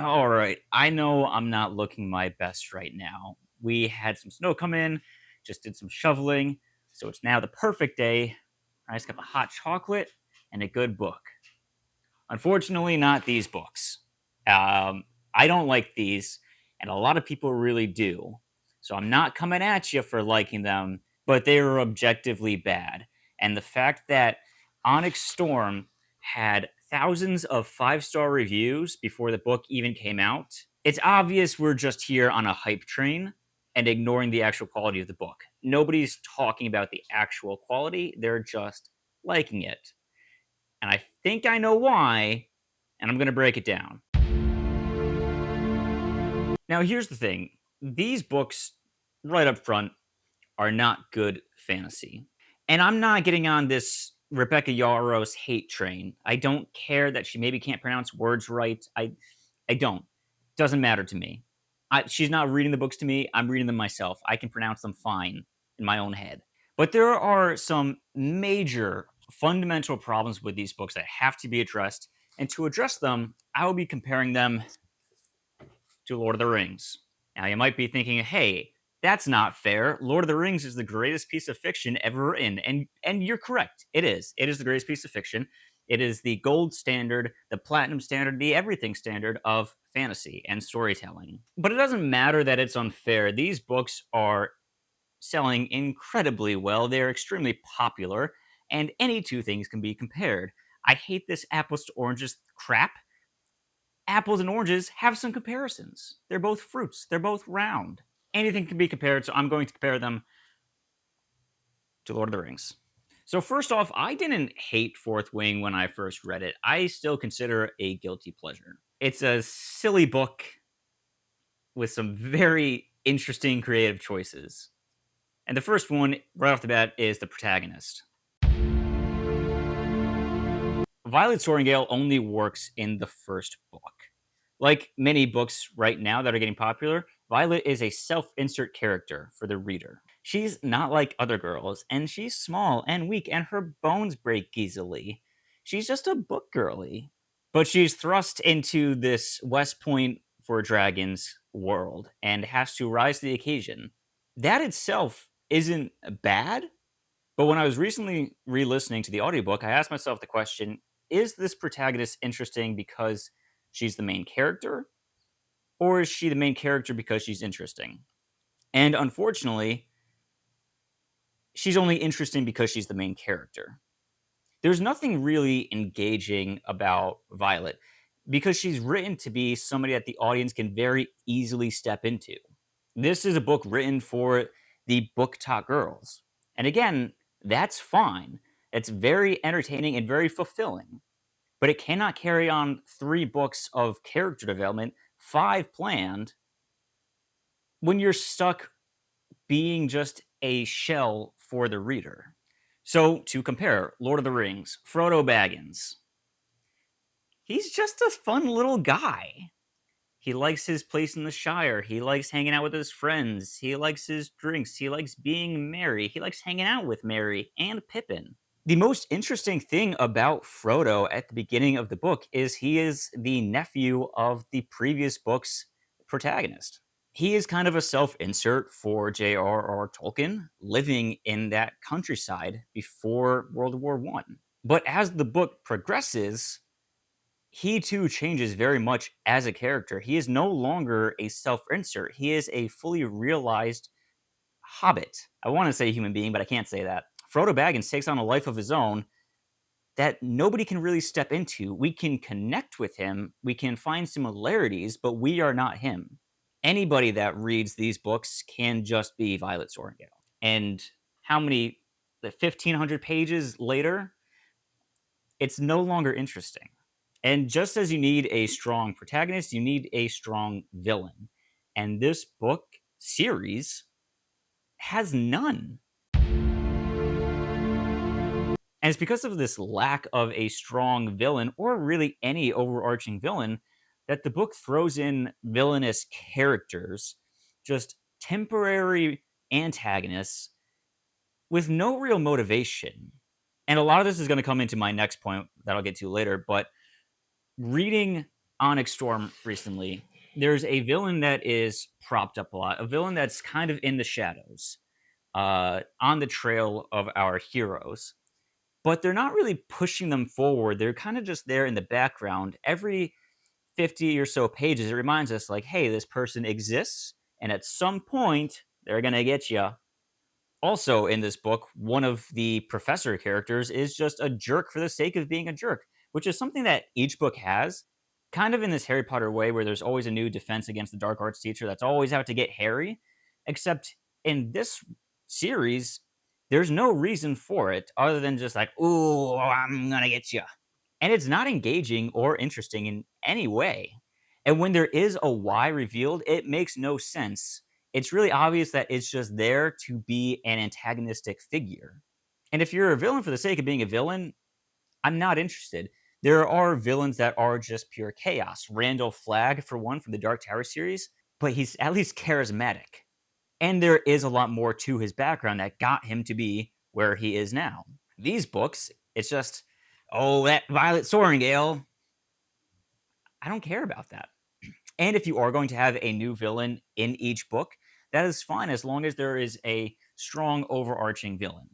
All right. I know I'm not looking my best right now. We had some snow come in, just did some shoveling, so it's now the perfect day. Nice cup of hot chocolate and a good book. Unfortunately, not these books. I don't like these, and a lot of people really do. So I'm not coming at you for liking them, but they were objectively bad. And the fact that Onyx Storm had thousands of 5-star reviews before the book even came out, it's obvious we're just here on a hype train and ignoring the actual quality of the book. Nobody's talking about the actual quality, they're just liking it. And I think I know why, and I'm going to break it down. Now, here's the thing these books, right up front, are not good fantasy. And I'm not getting on this Rebecca Yarros hate train. I don't care that she maybe can't pronounce words right. I don't. Doesn't matter to me. She's not reading the books to me. I'm reading them myself. I can pronounce them fine in my own head. But there are some major fundamental problems with these books that have to be addressed. And to address them, I will be comparing them to Lord of the Rings. Now, you might be thinking, hey, that's not fair. Lord of the Rings is the greatest piece of fiction ever written. And you're correct. It is. It is the greatest piece of fiction. It is the gold standard, the platinum standard, the everything standard of fantasy and storytelling. But it doesn't matter that it's unfair. These books are selling incredibly well. They're extremely popular, and any two things can be compared. I hate this apples to oranges crap. Apples and oranges have some comparisons. They're both fruits, they're both round. Anything can be compared, so I'm going to compare them to Lord of the Rings. So, first off, I didn't hate Fourth Wing when I first read it. I still consider it a guilty pleasure. It's a silly book with some very interesting creative choices. And the first one, right off the bat, is the protagonist. Violet Sortingale only works in the first book. Like many books right now that are getting popular, Violet is a self insert character for the reader. She's not like other girls, and she's small and weak, and her bones break easily. She's just a book girly. But she's thrust into this West Point for Dragons world and has to rise to the occasion. That itself isn't bad, but when I was recently re listening to the audiobook, I asked myself the question, is this protagonist interesting because she's the main character? Or is she the main character because she's interesting? And unfortunately, she's only interesting because she's the main character. There's nothing really engaging about Violet because she's written to be somebody that the audience can very easily step into. This is a book written for the Booktok girls. And again, that's fine. It's very entertaining and very fulfilling. But it cannot carry on 3 books of character development, 5 planned, when you're stuck being just a shell for the reader. So, to compare, Lord of the Rings, Frodo Baggins. He's just a fun little guy. He likes his place in the Shire. He likes hanging out with his friends. He likes his drinks. He likes being merry. He likes hanging out with Merry and Pippin. The most interesting thing about Frodo at the beginning of the book is he is the nephew of the previous book's protagonist. He is kind of a self-insert for J.R.R. Tolkien, living in that countryside before World War I. But as the book progresses, he too changes very much as a character. He is no longer a self-insert. He is a fully realized hobbit. I want to say human being, but I can't say that. Frodo Baggins takes on a life of his own that nobody can really step into. We can connect with him, we can find similarities, but we are not him. Anybody that reads these books can just be Violet Sortingale. And how many, 1,500 pages later, it's no longer interesting. And just as you need a strong protagonist, you need a strong villain. And this book series has none. And it's because of this lack of a strong villain, or really any overarching villain, that the book throws in villainous characters, just temporary antagonists with no real motivation. And a lot of this is going to come into my next point that I'll get to later, but reading Onyx Storm recently, there's a villain that is propped up a lot, a villain that's kind of in the shadows, on the trail of our heroes. But they're not really pushing them forward. They're kind of just there in the background. Every 50 or so pages, it reminds us, like, hey, this person exists, and at some point, they're going to get you. Also, in this book, one of the professor characters is just a jerk for the sake of being a jerk, which is something that each book has, kind of in this Harry Potter way, where there's always a new defense against the dark arts teacher that's always out to get Harry. Except in this series, there's no reason for it other than just like, ooh, I'm gonna get you. And it's not engaging or interesting in any way. And when there is a why revealed, it makes no sense. It's really obvious that it's just there to be an antagonistic figure. And if you're a villain for the sake of being a villain, I'm not interested. There are villains that are just pure chaos. Randall Flagg, for one, from the Dark Tower series, but he's at least charismatic. And there is a lot more to his background that got him to be where he is now. These books, it's just, oh, that Violet Soaringale. I don't care about that. And if you are going to have a new villain in each book, that is fine as long as there is a strong overarching villain.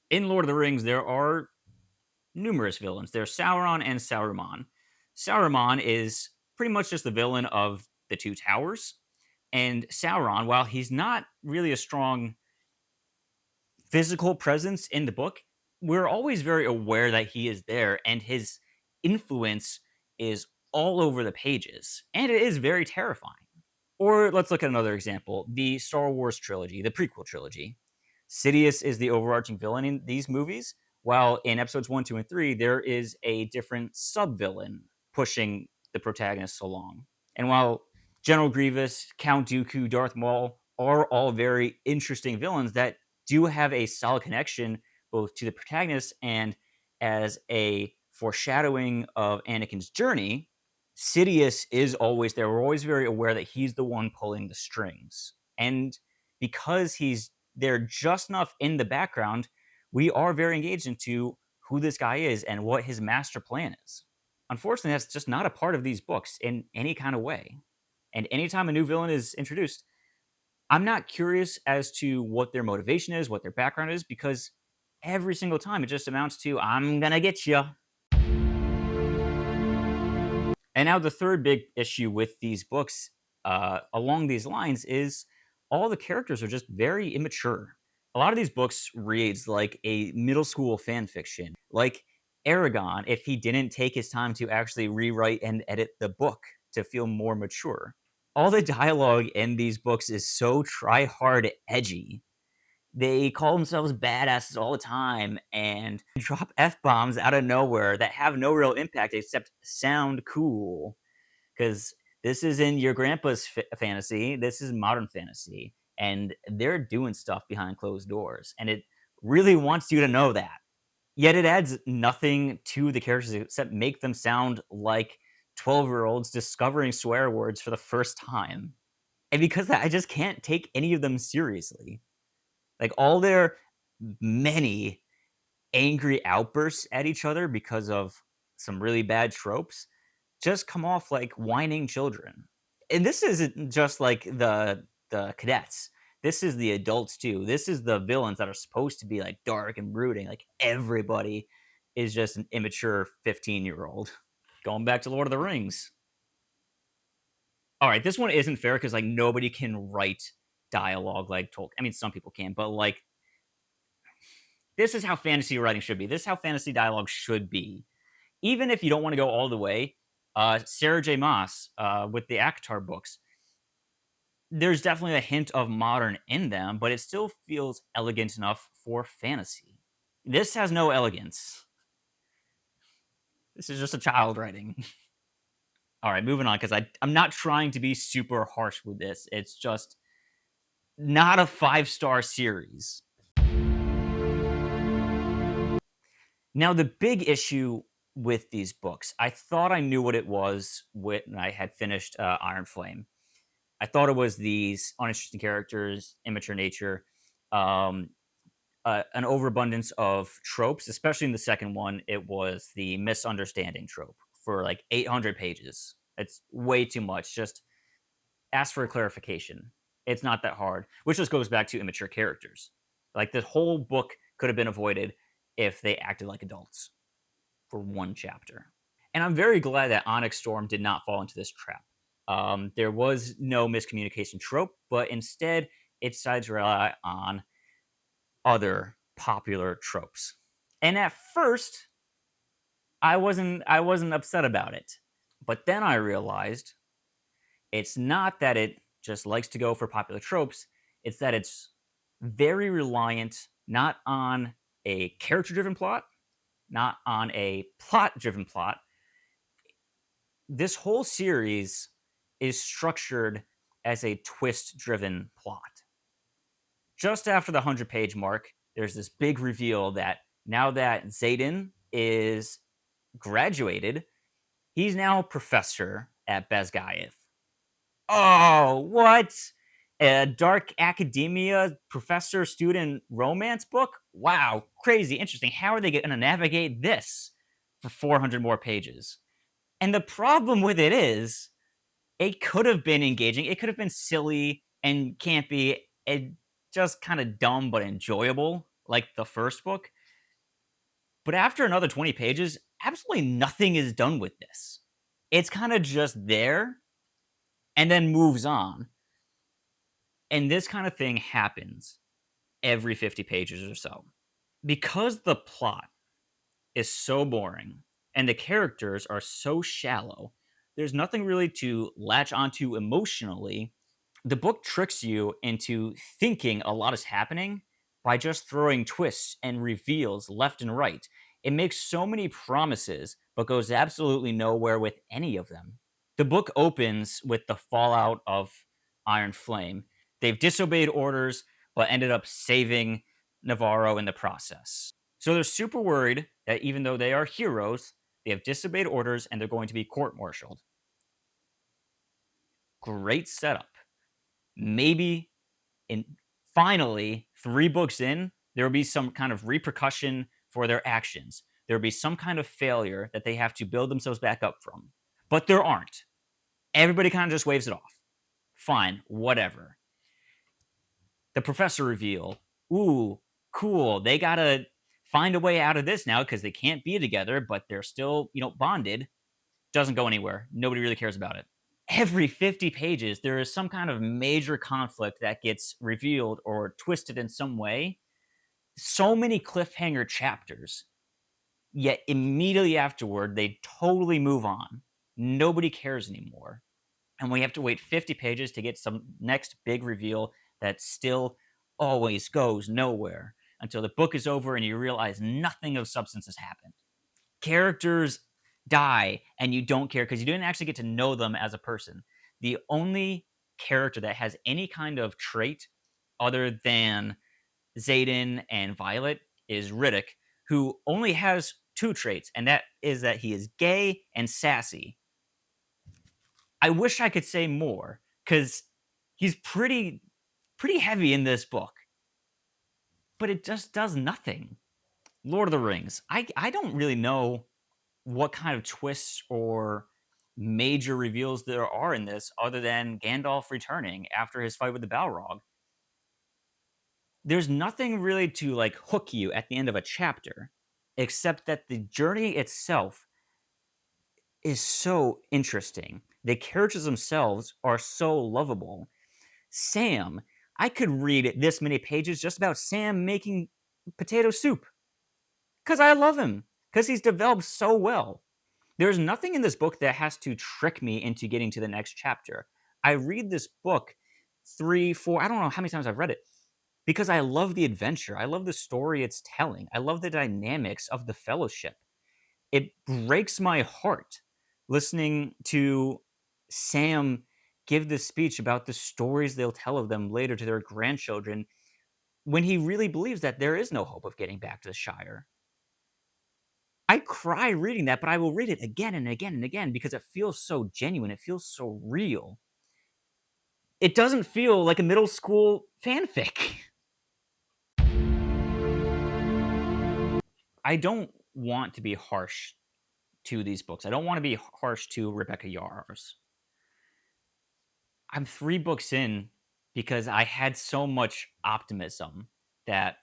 In Lord of the Rings, there are numerous villains. There's Sauron and Saruman. Saruman is pretty much just the villain of the Two Towers. And Sauron, while he's not really a strong physical presence in the book, we're always very aware that he is there, and his influence is all over the pages, and it is very terrifying. Or let's look at another example, the Star Wars trilogy, the prequel trilogy. Sidious is the overarching villain in these movies, while in episodes 1, 2, and 3, there is a different sub-villain pushing the protagonists along. And while General Grievous, Count Dooku, Darth Maul are all very interesting villains that do have a solid connection both to the protagonist and as a foreshadowing of Anakin's journey, Sidious is always there. We're always very aware that he's the one pulling the strings. And because he's there just enough in the background, we are very engaged into who this guy is and what his master plan is. Unfortunately, that's just not a part of these books in any kind of way. And anytime a new villain is introduced, I'm not curious as to what their motivation is, what their background is, because every single time it just amounts to, I'm gonna get you. And now the third big issue with these books along these lines is all the characters are just very immature. A lot of these books reads like a middle school fan fiction, like Aragon, if he didn't take his time to actually rewrite and edit the book to feel more mature. All the dialogue in these books is so try-hard edgy. They call themselves badasses all the time and drop F-bombs out of nowhere that have no real impact except sound cool. Because this is in your grandpa's fantasy, this is modern fantasy, and they're doing stuff behind closed doors, and it really wants you to know that. Yet it adds nothing to the characters except make them sound like 12-year-olds discovering swear words for the first time. And because of that, I just can't take any of them seriously. Like, all their many angry outbursts at each other because of some really bad tropes just come off like whining children. And this isn't just like the cadets. This is the adults too. This is the villains that are supposed to be like dark and brooding. Like, everybody is just an immature 15-year-old. Going back to Lord of the Rings. All right, this one isn't fair because like nobody can write dialogue like Tolkien. I mean, some people can, but like, this is how fantasy writing should be. This is how fantasy dialogue should be. Even if you don't want to go all the way, Sarah J. Maas with the ACOTAR books, there's definitely a hint of modern in them, but it still feels elegant enough for fantasy. This has no elegance. This is just a child writing. All right, moving on, because I'm not trying to be super harsh with this. It's just not a 5-star series. Now, the big issue with these books, I thought I knew what it was when I had finished Iron Flame. I thought it was these uninteresting characters, immature nature, an overabundance of tropes, especially in the second one. It was the misunderstanding trope. for like 800 pages. It's way too much. Just ask for a clarification. It's not that hard, which just goes back to immature characters. Like the whole book could have been avoided if they acted like adults for one chapter. And I'm very glad that Onyx Storm did not fall into this trap. There was no miscommunication trope, but instead it decided to rely on other popular tropes. And at first, I wasn't upset about it. But then I realized it's not that it just likes to go for popular tropes, it's that it's very reliant not on a character driven plot, not on a plot driven plot. This whole series is structured as a twist driven plot. Just after the 100-page mark, there's this big reveal that now that Xaden is graduated, he's now a professor at Basgiath. Oh, what? A dark academia professor student romance book? Wow, crazy interesting. How are they going to navigate this for 400 more pages? And the problem with it is, it could have been engaging. It could have been silly and campy and just kind of dumb but enjoyable, like the first book. But after another 20 pages, absolutely nothing is done with this. It's kind of just there and then moves on. And this kind of thing happens every 50 pages or so. Because the plot is so boring and the characters are so shallow, there's nothing really to latch onto emotionally. The book tricks you into thinking a lot is happening by just throwing twists and reveals left and right. It makes so many promises, but goes absolutely nowhere with any of them. The book opens with the fallout of Iron Flame. They've disobeyed orders, but ended up saving Navarro in the process. So they're super worried that even though they are heroes, they have disobeyed orders and they're going to be court-martialed. Great setup. Maybe finally, 3 books in, there will be some kind of repercussion for their actions. There will be some kind of failure that they have to build themselves back up from. But there aren't. Everybody kind of just waves it off. Fine, whatever. The professor reveal. Ooh, cool. They gotta find a way out of this now because they can't be together, but they're still, bonded. Doesn't go anywhere. Nobody really cares about it. Every 50 pages, there is some kind of major conflict that gets revealed or twisted in some way. So many cliffhanger chapters, yet immediately afterward, they totally move on. Nobody cares anymore. And we have to wait 50 pages to get some next big reveal that still always goes nowhere until the book is over and you realize nothing of substance has happened. Characters die and you don't care because you didn't actually get to know them as a person. The only character that has any kind of trait other than Xaden and Violet is Riddick, who only has 2 traits, and that is that he is gay and sassy. I wish I could say more because he's pretty heavy in this book, but it just does nothing. Lord of the Rings. I don't really know what kind of twists or major reveals there are in this other than Gandalf returning after his fight with the Balrog. There's nothing really to hook you at the end of a chapter, except that the journey itself is so interesting. The characters themselves are so lovable. Sam, I could read this many pages just about Sam making potato soup. Because I love him. Because he's developed so well. There's nothing in this book that has to trick me into getting to the next chapter. I read this book 3, 4, I don't know how many times I've read it. Because I love the adventure. I love the story it's telling. I love the dynamics of the fellowship. It breaks my heart listening to Sam give this speech about the stories they'll tell of them later to their grandchildren when he really believes that there is no hope of getting back to the Shire. I cry reading that, but I will read it again and again and again because it feels so genuine. It feels so real. It doesn't feel like a middle school fanfic. I don't want to be harsh to these books. I don't want to be harsh to Rebecca Yarros. I'm 3 books in because I had so much optimism that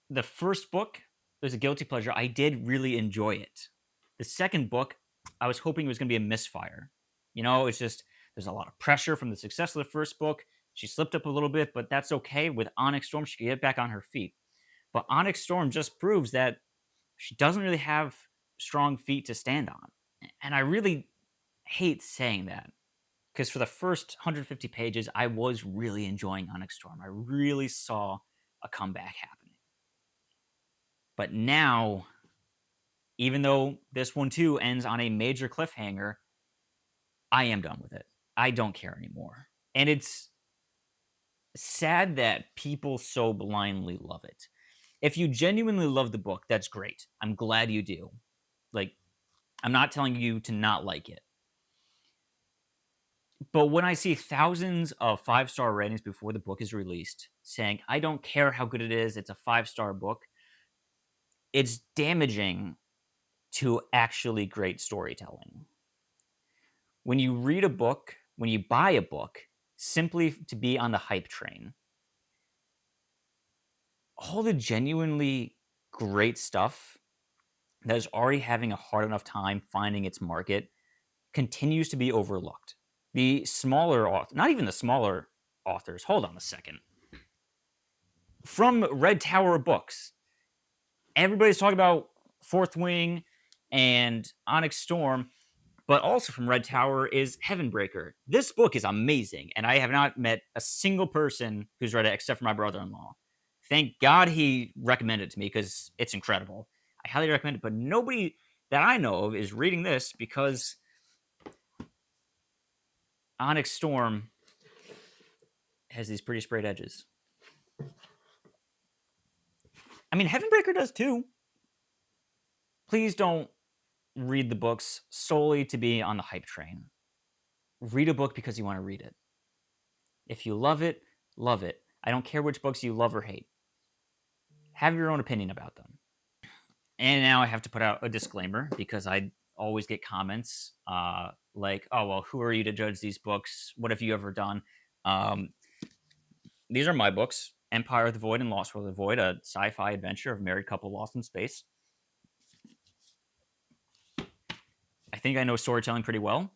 the first book was a guilty pleasure. I did really enjoy it. The second book, I was hoping it was going to be a misfire. It's just there's a lot of pressure from the success of the first book. She slipped up a little bit, but that's okay. With Onyx Storm, she could get back on her feet. But Onyx Storm just proves that she doesn't really have strong feet to stand on. And I really hate saying that because for the first 150 pages, I was really enjoying Onyx Storm. I really saw a comeback happening. But now, even though this one too ends on a major cliffhanger, I am done with it. I don't care anymore. And it's sad that people so blindly love it. If you genuinely love the book, that's great. I'm glad you do. Like, I'm not telling you to not like it. But when I see thousands of 5-star ratings before the book is released saying, I don't care how good it is, it's a 5-star book, it's damaging to actually great storytelling. When you read a book, when you buy a book, simply to be on the hype train, all the genuinely great stuff that is already having a hard enough time finding its market continues to be overlooked. The smaller authors, not even the smaller authors, hold on a second. From Red Tower Books, everybody's talking about Fourth Wing and Onyx Storm, but also from Red Tower is Heavenbreaker. This book is amazing, and I have not met a single person who's read it except for my brother-in-law. Thank God he recommended it to me because it's incredible. I highly recommend it, but nobody that I know of is reading this because Onyx Storm has these pretty sprayed edges. I mean, Heavenbreaker does too. Please don't read the books solely to be on the hype train. Read a book because you want to read it. If you love it, love it. I don't care which books you love or hate. Have your own opinion about them. And now I have to put out a disclaimer because I always get comments like, oh, well, who are you to judge these books? What have you ever done? These are my books, Empire of the Void and Lost World of the Void, a sci-fi adventure of a married couple lost in space. I think I know storytelling pretty well.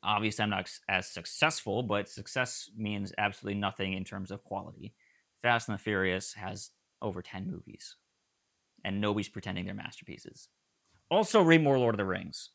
Obviously, I'm not as successful, but success means absolutely nothing in terms of quality. Fast and the Furious has over 10 movies, and nobody's pretending they're masterpieces. Also, read more Lord of the Rings.